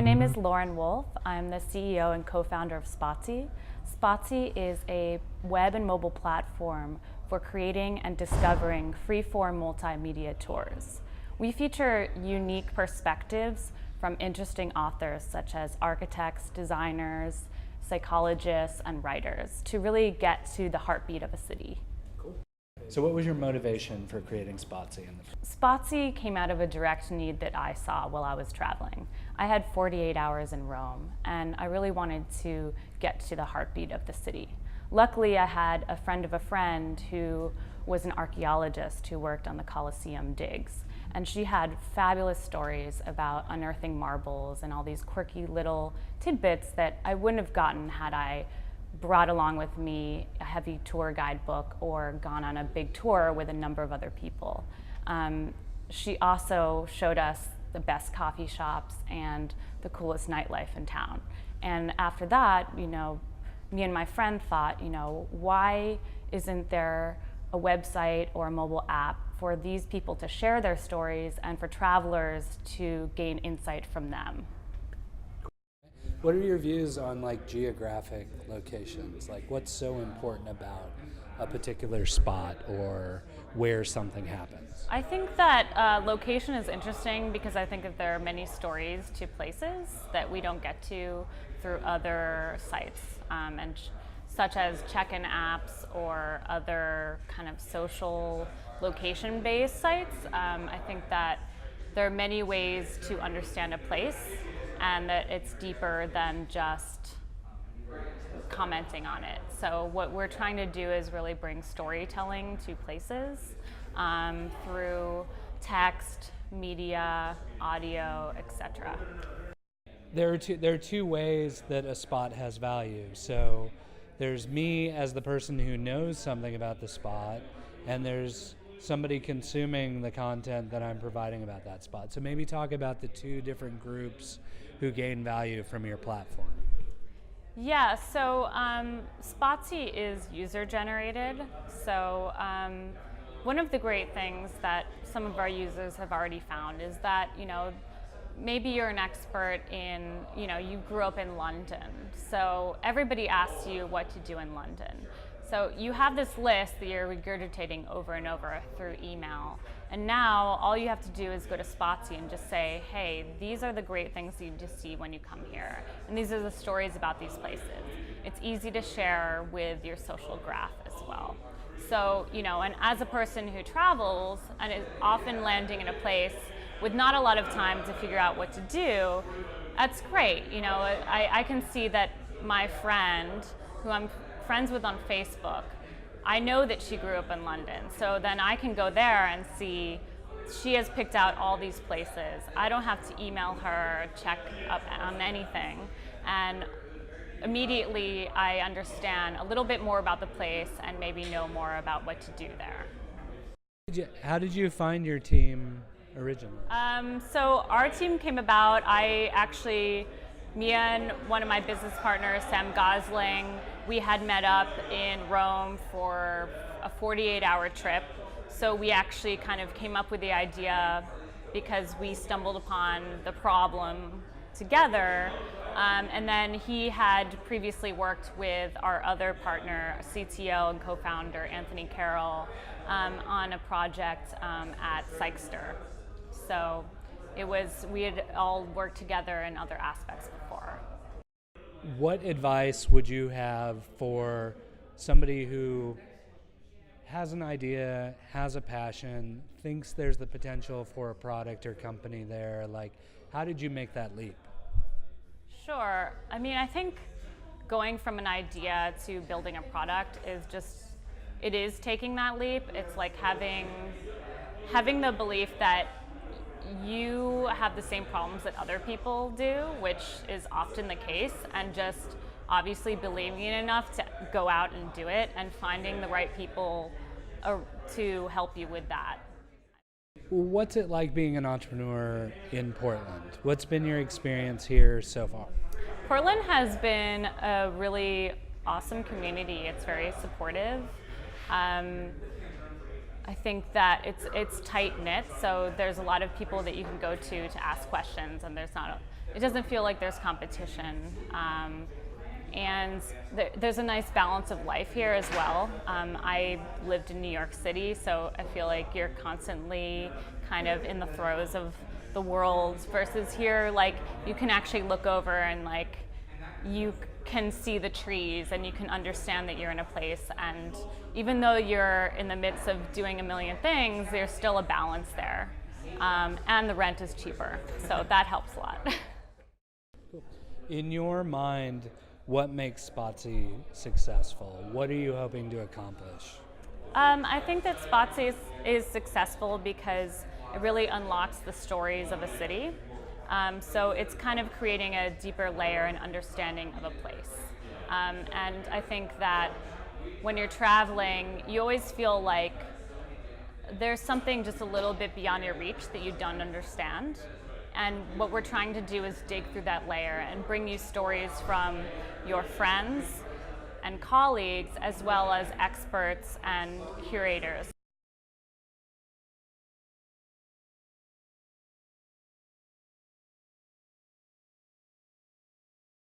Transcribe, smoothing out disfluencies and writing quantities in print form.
name is Lauren Wolff. I'm the CEO and co-founder of Spotsi. Spotsi is a web and mobile platform for creating and discovering free-form multimedia tours. We feature unique perspectives from interesting authors such as architects, designers, psychologists, and writers to really get to the heartbeat of a city. So what was your motivation for creating Spotsi? Spotsi came out of a direct need that I saw while I was traveling. I had 48 hours in Rome, and I really wanted to get to the heartbeat of the city. Luckily, I had a friend of a friend who was an archaeologist who worked on the Colosseum digs, and she had fabulous stories about unearthing marbles and all these quirky little tidbits that I wouldn't have gotten had I brought along with me a heavy tour guide book or gone on a big tour with a number of other people. She also showed us the best coffee shops and the coolest nightlife in town. And after that, me and my friend thought, why isn't there a website or a mobile app for these people to share their stories and for travelers to gain insight from them? What are your views on geographic locations? What's so important about a particular spot or where something happens? I think that location is interesting because I think that there are many stories to places that we don't get to through other sites, such as check-in apps or other kind of social location-based sites. I think that there are many ways to understand a place, and that it's deeper than just commenting on it. So what we're trying to do is really bring storytelling to places through text, media, audio, etc. There are two ways that a spot has value. So there's me as the person who knows something about the spot, and there's somebody consuming the content that I'm providing about that spot. So maybe talk about the two different groups who gain value from your platform. Yeah, so Spotsi is user-generated. So one of the great things that some of our users have already found is that, maybe you're an expert in, you grew up in London. So everybody asks you what to do in London. So you have this list that you're regurgitating over and over through email. And now all you have to do is go to Spotsi and just say, hey, these are the great things you need to see when you come here. And these are the stories about these places. It's easy to share with your social graph as well. So, and as a person who travels and is often landing in a place with not a lot of time to figure out what to do, that's great. I can see that my friend, who I'm friends with on Facebook, I know that she grew up in London, so then I can go there and see she has picked out all these places. I don't have to email her, check up on anything, and immediately I understand a little bit more about the place and maybe know more about what to do there. How did you find your team originally? So our team came about, me and one of my business partners, Sam Gosling, we had met up in Rome for a 48-hour trip. So we actually kind of came up with the idea because we stumbled upon the problem together. And then he had previously worked with our other partner, CTO and co-founder, Anthony Carroll, on a project at Sykester. So we had all worked together in other aspects before. What advice would you have for somebody who has an idea, has a passion, thinks there's the potential for a product or company there? How did you make that leap? Sure. I think going from an idea to building a product it is taking that leap. It's like having the belief that you have the same problems that other people do, which is often the case, and just obviously believing in enough to go out and do it and finding the right people to help you with that. What's it like being an entrepreneur in Portland? What's been your experience here so far? Portland has been a really awesome community. It's very supportive. I think that it's tight knit, so there's a lot of people that you can go to ask questions, and there's not it doesn't feel like there's competition. And there's a nice balance of life here as well. I lived in New York City, so I feel like you're constantly kind of in the throes of the world, versus here, like, you can actually look over and, like, you can see the trees and you can understand that you're in a place, and even though you're in the midst of doing a million things, there's still a balance there. And the rent is cheaper, so that helps a lot. In your mind, what makes spotsi successful? What are you hoping to accomplish? I think that spotsi is successful because it really unlocks the stories of a city. So it's kind of creating a deeper layer and understanding of a place. And I think that when you're traveling, you always feel like there's something just a little bit beyond your reach that you don't understand. And what we're trying to do is dig through that layer and bring you stories from your friends and colleagues, as well as experts and curators.